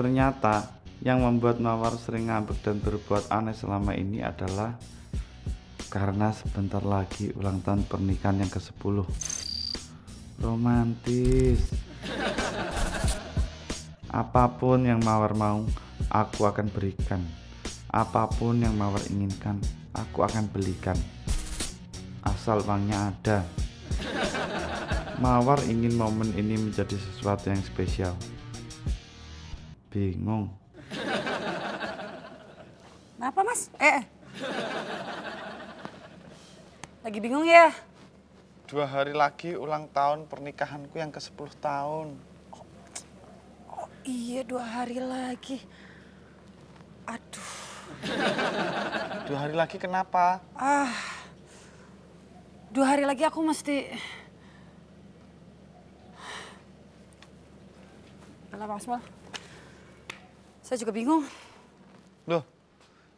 Ternyata yang membuat Mawar sering ngambek dan berbuat aneh selama ini adalah karena sebentar lagi ulang tahun pernikahan yang ke-10. Romantis. Apapun yang Mawar mau, aku akan berikan. Apapun yang Mawar inginkan, aku akan belikan. Asal uangnya ada. Mawar ingin momen ini menjadi sesuatu yang spesial. Bingung. Kenapa, Mas? Lagi bingung ya? 2 hari lagi ulang tahun pernikahanku yang ke-10 tahun. Oh iya, 2 hari lagi. Aduh. 2 hari lagi kenapa? 2 hari lagi aku mesti... Alah, Mas Mal. Saya juga bingung. Loh,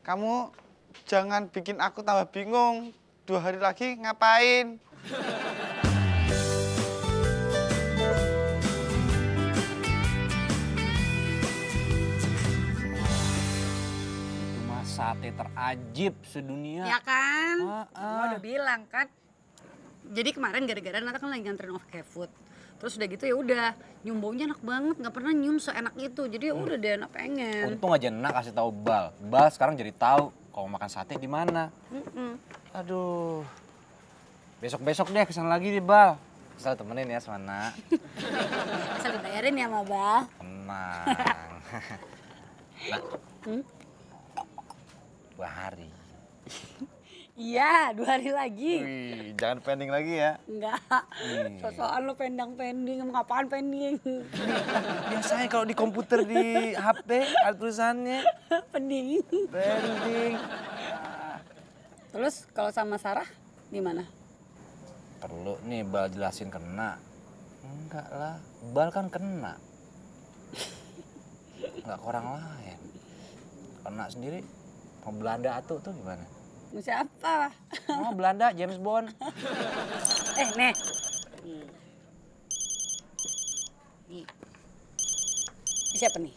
kamu jangan bikin aku tambah bingung. 2 hari lagi ngapain? Itu mah sate terajib sedunia. Ya kan? Gua udah bilang kan. Jadi kemarin gara-gara Nata kan lagi nganterin off food. Terus udah gitu ya udah nyium baunya enak banget, nggak pernah nyium seenak itu. Jadi ya udah deh enak pengen. Untung aja enak kasih tahu Bal. Bal sekarang jadi tahu kalau makan sate di mana. Aduh. Besok-besok deh kesana lagi di Bal. Asal temenin ya Semana. Asal dibayarin ya sama Bal. Tenang. Nah. 2 hari. Iya, 2 hari lagi. Wih, jangan pending lagi ya. Enggak. Sosokan lo pending-pending. Emang apaan pending? Biasanya kalau di komputer di HP ada tulisannya. Pending. Pending. Terus kalau sama Sarah gimana? Perlu nih Bal jelasin kena. Enggak lah, Bal kan kena. Enggak ke orang lain. Kena sendiri, mau Belanda atuh tuh gimana? Mau siapa? Oh Belanda, James Bond. Nih. Nih. Ini siapa nih?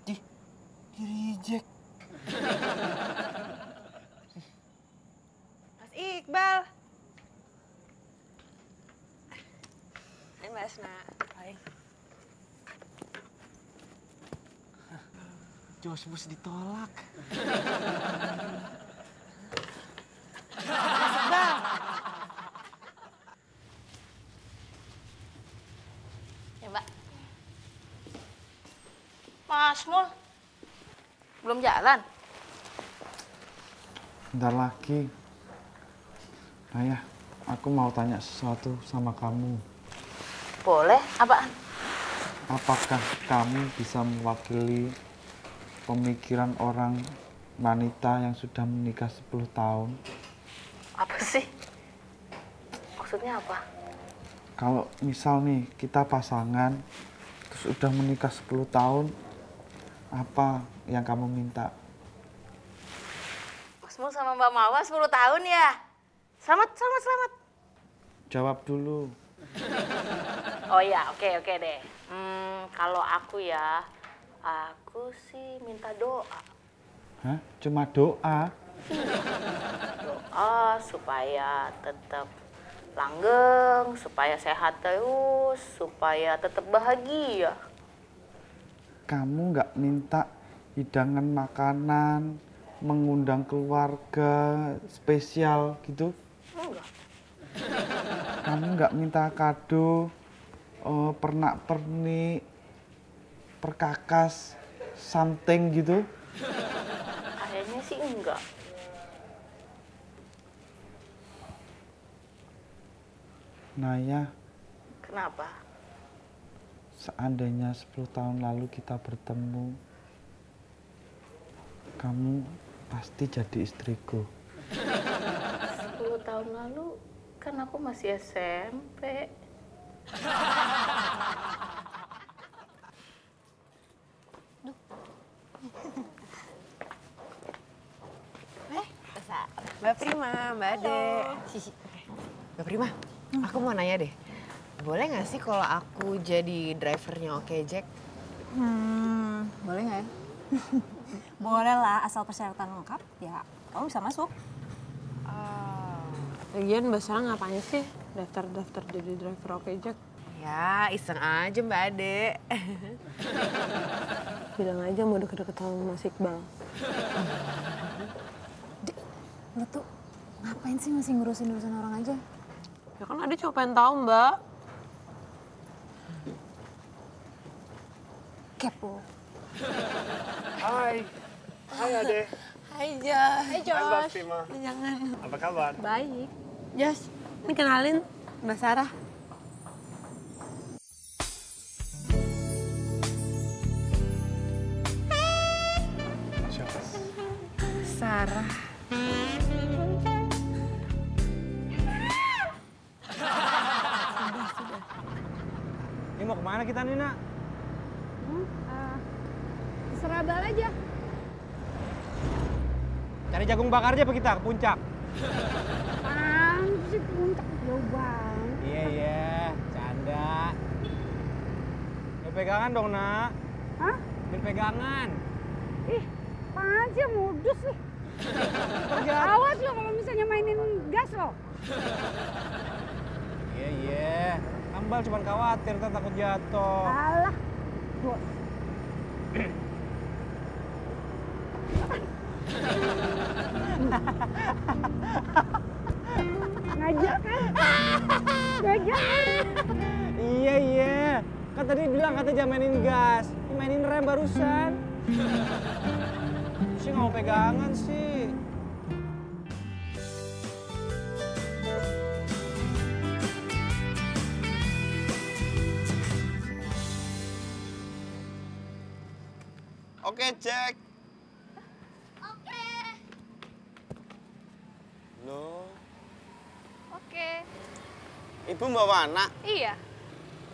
Di reject. Mas Iqbal. Hai Mbak Asna. Hai. Jos bus ditolak. Ya Mbak. Mas Mul. Belum jalan? Bentar lagi. Ayah, aku mau tanya sesuatu sama kamu. Boleh, apaan? Apakah kamu bisa mewakili pemikiran orang wanita yang sudah menikah 10 tahun? Apa sih? Maksudnya apa? Kalau misal nih kita pasangan terus udah menikah 10 tahun, apa yang kamu minta? Mas Mul sama Mbak Mawar 10 tahun ya? Selamat. Jawab dulu. Oh ya, oke deh. Kalau aku ya, aku sih minta doa. Hah? Cuma doa? Doa supaya tetap langgeng, supaya sehat terus, supaya tetap bahagia. Kamu nggak minta hidangan makanan, mengundang keluarga spesial gitu? Enggak. Kamu nggak minta kado, pernak-pernik, perkakas, something gitu? Kayaknya sih enggak. Naya, Kenapa? seandainya 10 tahun lalu kita bertemu, kamu pasti jadi istriku. 10 tahun lalu kan aku masih SMP. Mbak Prima, Mbak Ade. Mbak Prima, aku mau nanya deh. Boleh nggak sih kalau aku jadi drivernya Oke Jack? Boleh nggak ya? Boleh lah, asal persyaratan lengkap ya kamu bisa masuk. Lagian Mbak Sarah ngapain sih daftar jadi driver Oke Jack? Ya, iseng aja Mbak Ade. Bilang aja mau deket-deket sama Mas Iqbal. Lo tuh ngapain sih masih ngurusin urusan orang aja? Ya kan Ade cuma pengen tahu Mbak. Kepo. Hai Ade. Hai Josh. Hey Hai Mbak Josh. Prima. Jangan. Apa kabar? Baik. Josh, ini kenalin Mbak Sarah. Sarah. Ini mau kemana kita nih, Nak? Terserah Bal aja. Cari jagung bakar aja apa kita ke puncak? Apaan sih puncak jauh banget. Iya, canda. Ambil pegangan dong, Nak. Hah? Ambil pegangan. Ih, apaan sih modus nih. Awas lo kalau misalnya mainin gas lo. Iya. Ambal cuma khawatir, ntar takut jatuh. Alah, bos. Ngajak kan? Ngajak kan? Iya. Kan tadi bilang kata jangan mainin gas. Ini mainin rem barusan. Sih nggak mau pegangan sih. Oke Jack. Loh, Oke, Ibu bawa anak, iya.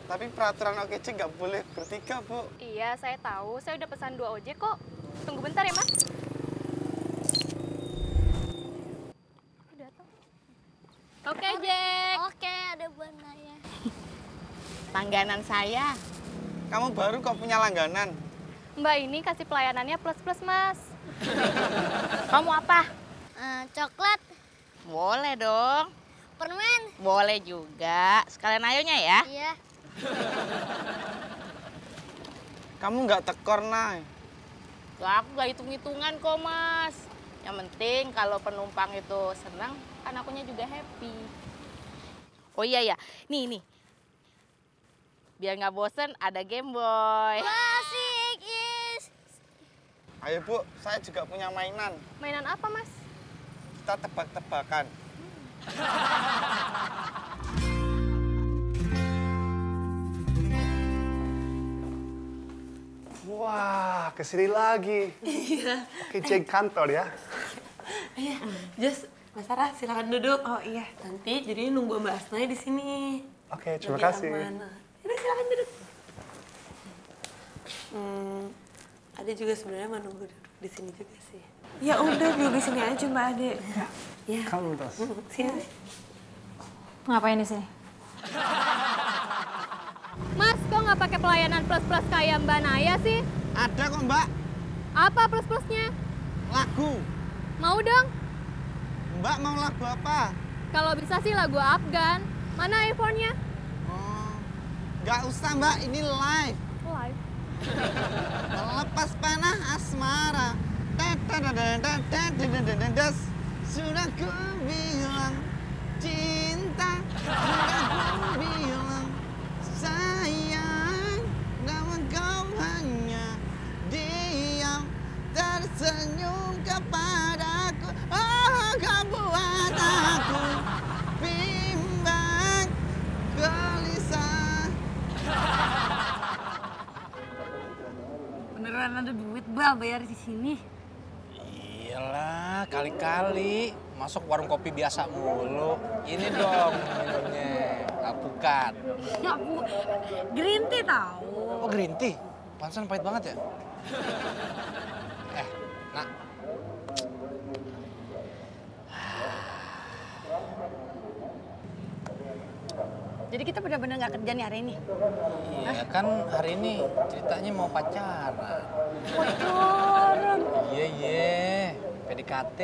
tapi peraturan Oke Jack nggak boleh bertiga, Bu. Iya, saya tahu. Saya udah pesan 2 ojek kok. Tunggu bentar ya, Mas. Datang. Oke, Jack. Oke, ada buat Naya. Langganan saya. Kamu baru kok punya langganan. Mbak ini kasih pelayanannya plus-plus, Mas. Kamu apa? Coklat, Boleh dong. permen. Boleh juga. Sekalian ayonya ya. Iya. Kamu nggak tekor, Nay. Lah, aku gak hitung-hitungan kok, Mas. Yang penting kalau penumpang itu senang, kan akunya juga happy. Oh iya ya, nih. Biar nggak bosen, ada Game Boy. Asik, is. Ayo, Bu, saya juga punya mainan. Mainan apa, Mas? Kita tebak-tebakan. Wah, kesini lagi. Iya. Oke, Jack kantor ya. Iya. Josh, Mbak Sarah silakan duduk. Oh iya. Nanti jadi nunggu Mbak Asnaya di sini. Oke, terima Lebih kasih. aman. Yaudah, silakan duduk. Ade juga sebenarnya mau nunggu duduk di sini juga sih. Ya udah, duduk di sini aja Mbak Ade. Ya. Kamu tas. Sini. Ngapain di sini? Mas, kok nggak pakai pelayanan plus-plus kayak Mbak Naya sih? Ada kok, Mbak. Apa plus-plusnya? Lagu. Mau dong? Mbak mau lagu apa? Kalau bisa sih lagu Afgan. Mana iPhone-nya? Oh, nggak usah, Mbak. Ini live. Live. Lepas panah asmara. Sudah ku bilang cinta. Sudah ku bilang sayang. Namun kau hanya diam tersenyum kepadaku. Oh, kau buat aku bimbang gelisah. Beneran ada duit Bal bayar di sini. Iyalah, kali-kali masuk warung kopi biasa mulu. Ini dong minumnya, alpukat. Ya Bu, green tea tahu. Oh, green tea? Pantesan pahit banget ya? Nak. Jadi kita benar-benar nggak kerja nih hari ini? Iya kan hari ini ceritanya mau pacaran. Pacaran? Iya. PDKT.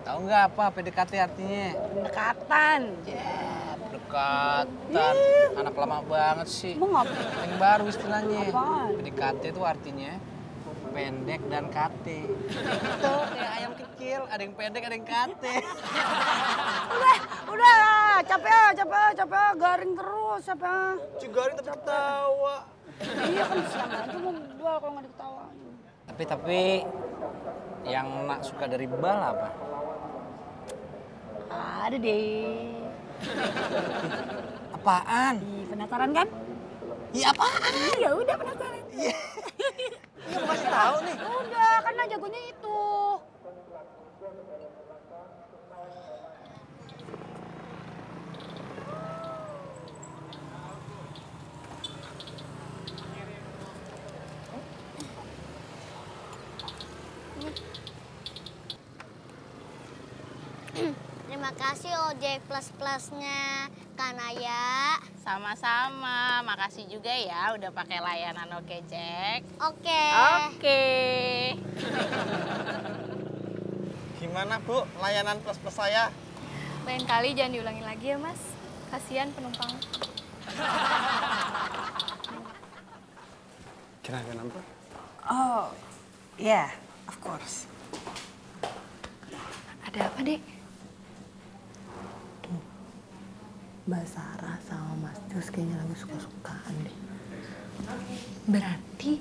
Tahu nggak apa PDKT artinya? Pendekatan. Pendekatan. Anak lama banget sih. Mau Yang baru istilahnya. Apaan? PDKT itu artinya pendek dan kate. Itu kayak ayam kecil, ada yang pendek, ada yang kate. Udah, capek, garing terus, capek. Garing tapi ketawa. Iya kan siang aja mau bal kalau nggak diketawain. Tapi yang nak suka dari bal apa? Ada deh. Apaan? Penasaran kan? Iya apaan? Iya udah penasaran. Iya. Iya mau kasih tahu nih. Udah, karena jagonya itu. Terima kasih ojek plus-plusnya Kanaya. Sama-sama, makasih juga ya udah pakai layanan Oke Jack. Oke. Oke. Gimana Bu, layanan plus-plus saya? Lain kali jangan diulangi lagi ya Mas. Kasihan penumpang. Can I have your number? Oh, yeah, of course. Ada apa, Dek? Mbak Sarah sama Mas Jus kayaknya lagi suka-sukaan deh. Berarti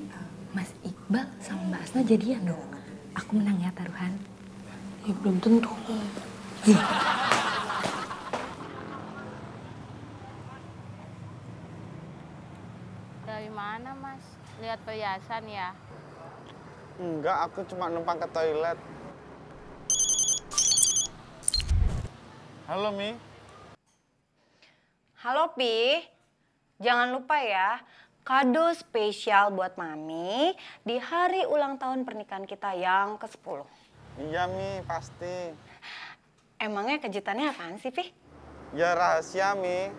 Mas Iqbal sama Mbak Asna jadian dong. Aku menang ya taruhan. Ya belum tentu. Dari mana Mas? Lihat perhiasan ya? Enggak, aku cuma numpang ke toilet. Halo, Mi. Halo Pi, jangan lupa ya, kado spesial buat Mami di hari ulang tahun pernikahan kita yang ke-10. Iya, Mi, pasti. Emangnya kejutannya apaan sih, Pi? Ya rahasia, Mi.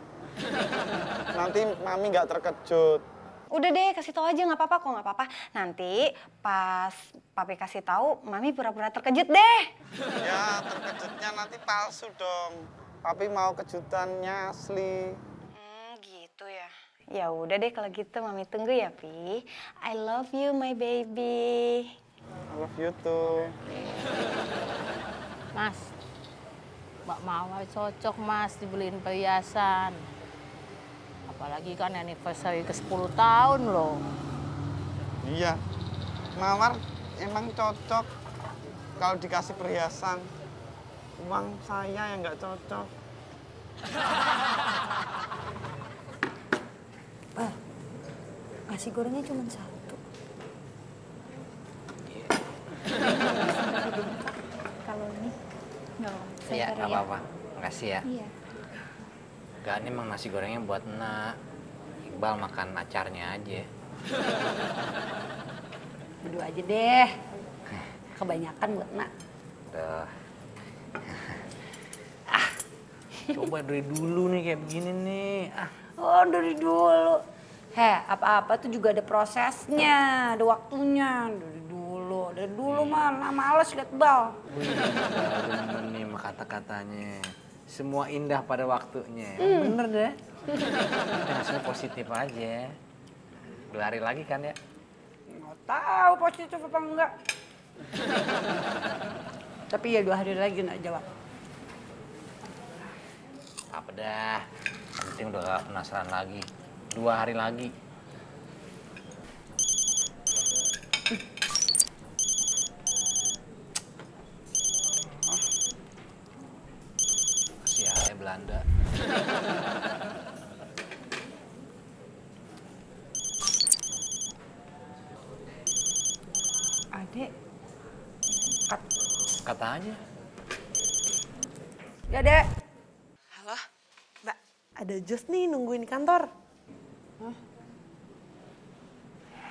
Nanti Mami nggak terkejut. Udah deh, kasih tahu aja, nggak apa-apa kok, nggak apa-apa. Nanti pas Papi kasih tahu, Mami pura-pura terkejut deh. Ya, terkejutnya nanti palsu dong. Papi mau kejutannya asli. Gitu ya. Ya udah deh kalau gitu, Mami tunggu ya, Pi. I love you, my baby. I love you too. Mas, Mbak Mawar cocok Mas dibeliin perhiasan. Apalagi kan anniversary ke-10 tahun loh. Iya, Mawar emang cocok kalau dikasih perhiasan. Uang saya yang nggak cocok. Nasi gorengnya cuma satu. Kalau ini nggak Iya, nggak apa-apa. Makasih ya. Iya. Gak, ini emang nasi gorengnya buat Nak. Iqbal makan acarnya aja. Berdua aja deh. Kebanyakan buat Nak. Tuh. Coba dari dulu nih kayak begini nih. Oh, dari dulu. Apa-apa tuh juga ada prosesnya, ada waktunya. Dari dulu mah males liat bal. Wih, bener nih sama kata-katanya. Semua indah pada waktunya. Bener deh. Hasilnya positif aja. 2 hari lagi kan ya? Nggak tahu positif apa enggak. Tapi ya 2 hari lagi nak jawab. Apa dah. Yang penting udah gak penasaran lagi. 2 hari lagi. Masih ya Belanda. Adek. Kata aja. Ya, Dek. Halo, Mbak. Ada Jus nih nungguin di kantor.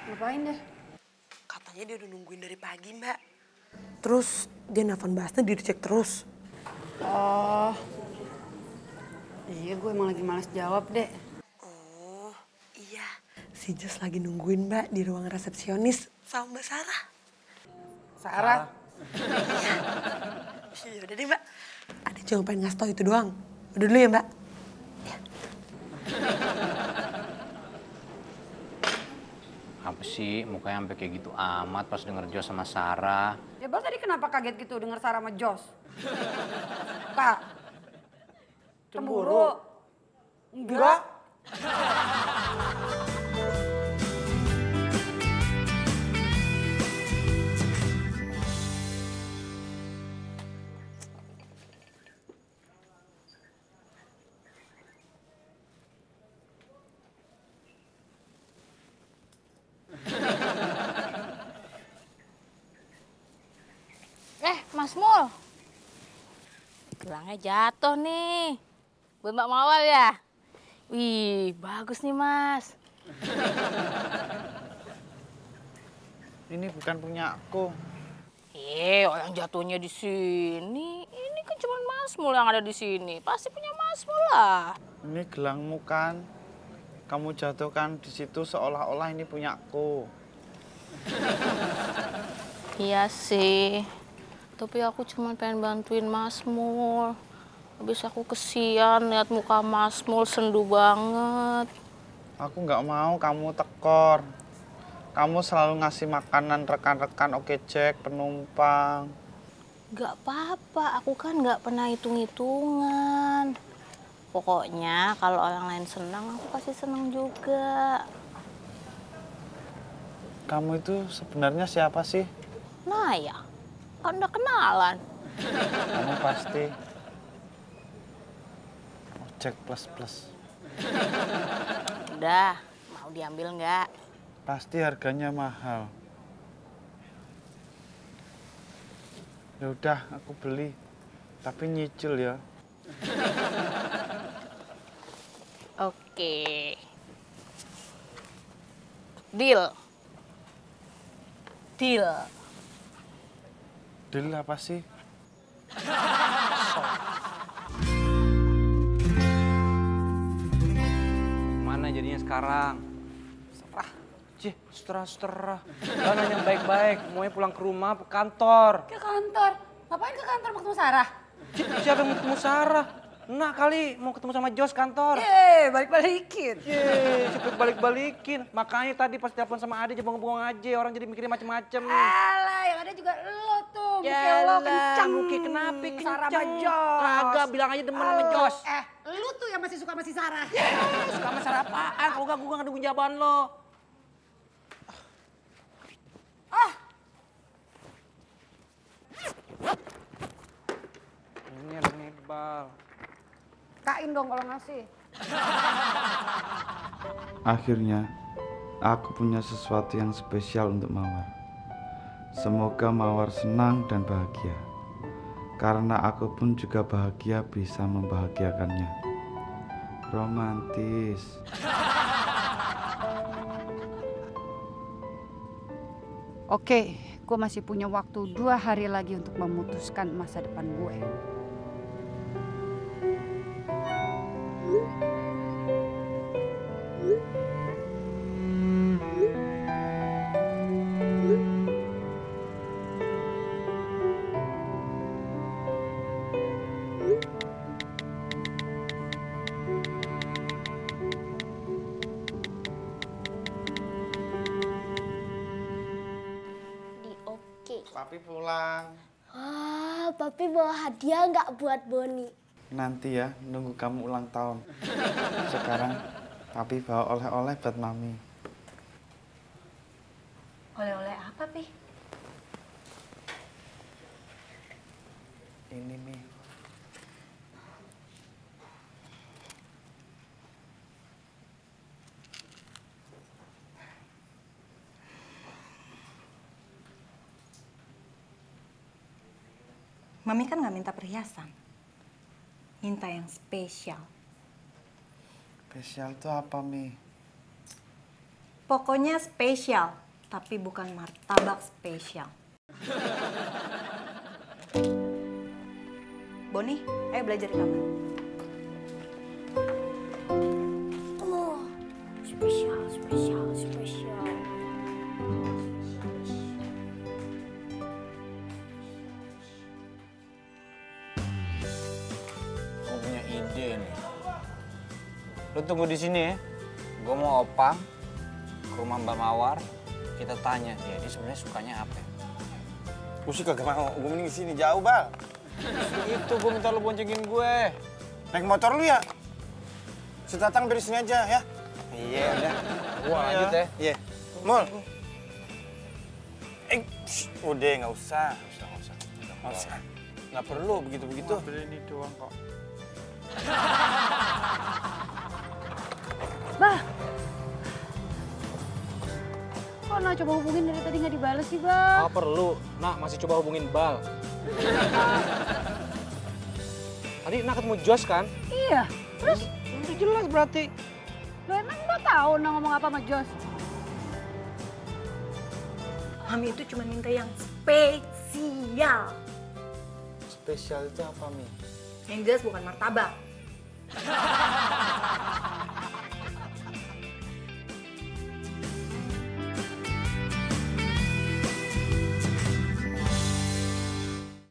Ngapain deh? Katanya dia udah nungguin dari pagi, Mbak. Terus dia nelfon Mbak Asna, dia dicek terus. Oh. Iya, gue emang lagi males jawab, Dek. Oh, iya. Si Jos lagi nungguin Mbak di ruang resepsionis sama Mbak Sarah. Sarah? Iya, udah deh Mbak. Ada cuma pengen ngasih tau itu doang. Udah dulu ya Mbak. Apa sih mukanya sampai kayak gitu amat pas denger Jos sama Sarah? Ya Bang tadi kenapa kaget gitu denger Sarah sama Jos? Kak? Cemburu? Enggak. Mas Mul. Gelangnya jatuh nih. Buat Mbak Mawar ya? Wih, bagus nih Mas. Ini bukan punya aku. Orang jatuhnya di sini. Ini kan cuma Mas Mul yang ada di sini. Pasti punya Mas Mul lah. Ini gelangmu kan. Kamu jatuhkan di situ seolah-olah ini punya aku. Iya sih. Tapi aku cuma pengen bantuin Mas Mul. Habis aku kesian lihat muka Mas Mul sendu banget. Aku nggak mau kamu tekor. Kamu selalu ngasih makanan rekan-rekan Oke Jack, penumpang. Gak apa-apa, aku kan nggak pernah hitung-hitungan. Pokoknya kalau orang lain senang, aku pasti senang juga. Kamu itu sebenarnya siapa sih? Nah ya, kan udah kenalan. Kamu pasti Ojek plus. Udah, mau diambil nggak? Pasti harganya mahal. Ya udah, aku beli. Tapi nyicil ya. Oke. Deal. Deal apa sih? Mana jadinya sekarang? Seterah. Kan nanya baik-baik, maunya pulang ke rumah, ke kantor. Ke kantor? Ngapain ke kantor mau ketemu Sarah? Siapa yang mau ketemu Sarah? Nah kali mau ketemu sama Jos kantor. Balik-balikin. Siapa balik-balikin? Makanya tadi pas telepon sama Ade aja bengong-bengong aja, orang jadi mikirin macem-macem. Alah, yang ada juga lo tuh. Ya lo kencang. Muki kenapa kencang? Sarah sama Jos. Kagak, bilang aja demen sama Jos. Lu tuh yang masih suka sama si Sarah. Suka sama Sarah apaan? Kalau gak gue gak ngedukung jawaban lo. Ini ada nebal. Kain dong kalau ngasih. Akhirnya, aku punya sesuatu yang spesial untuk Mawar. Semoga Mawar senang dan bahagia. Karena aku pun juga bahagia bisa membahagiakannya. Romantis. Oke, gue masih punya waktu 2 hari lagi untuk memutuskan masa depan gue. Papi pulang. Papi bawa hadiah nggak buat Boni? Nanti ya, nunggu kamu ulang tahun. Sekarang Papi bawa oleh-oleh buat Mami. Oleh-oleh apa, Pi? Ini, Mi. Mami kan nggak minta perhiasan. Minta yang spesial. Spesial itu apa, Mi? Pokoknya spesial, tapi bukan martabak spesial. Boni, ayo belajar di kamar. Lu tunggu di sini ya. Gue mau opang ke rumah Mbak Mawar. Kita tanya dia sebenarnya sukanya apa. Gue sih kagak mau, gue mending di sini jauh, Bal. Itu gue minta lu boncengin gue. Naik motor lu ya? Si Tatang dari sini aja ya. Iya, udah. Gua lanjut ya. Iya. Mul. Udah, nggak usah. Nggak usah. Nggak perlu begitu-begitu. Beli ini doang kok. Bah. Kok Nak coba hubungin dari tadi nggak dibales sih, Bah? Oh perlu, Nak masih coba hubungin Bal. Tadi Nak ketemu Jos kan? Iya. Terus? Udah jelas berarti. Lo emang gua tahu Nak ngomong apa sama Jos? Mami itu cuma minta yang spesial. Spesial itu apa, Mi? Yang jelas bukan martabak.